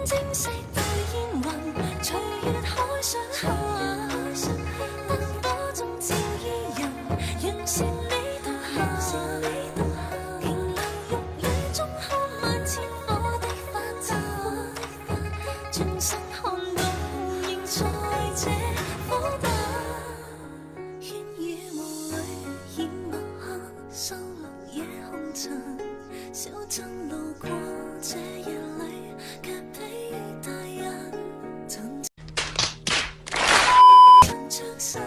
正式對煙雲，隨月海上下，燈火中照伊人，完善你獨行。瓊樓玉宇中看萬千火的花綻，轉身看到仍在這火把。煙雨霧裏掩墨客，收錄夜紅塵。小鎮路過這夜裏，卻疲於大人。曾着灑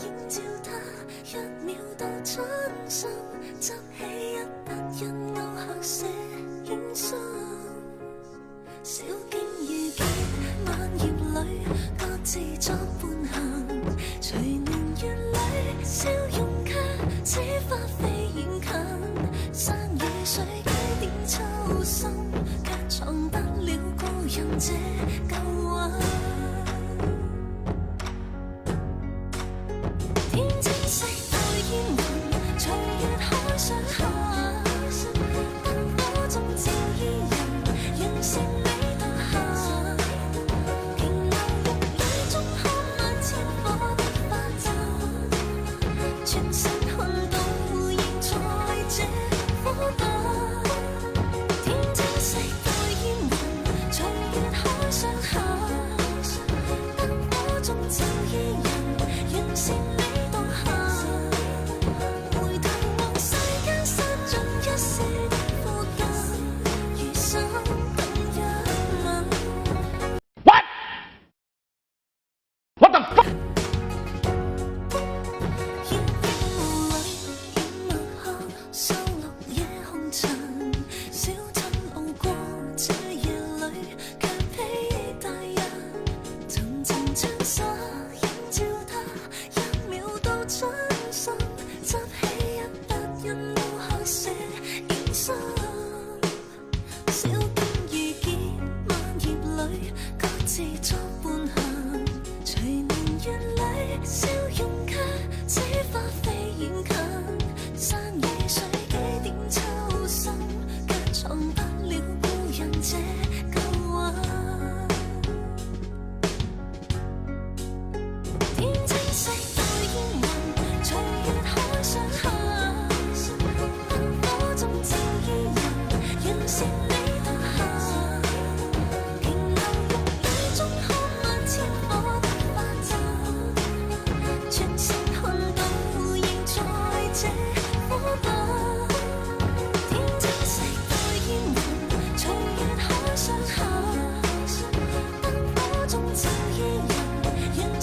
映照他，一秒到春心，執起一筆印勾刻寫影信。小徑遇見晚葉裏，各自作伴行。隨年月裏，笑容卻似花飛遠近。山與水幾點秋心，卻藏不了故人這舊魂。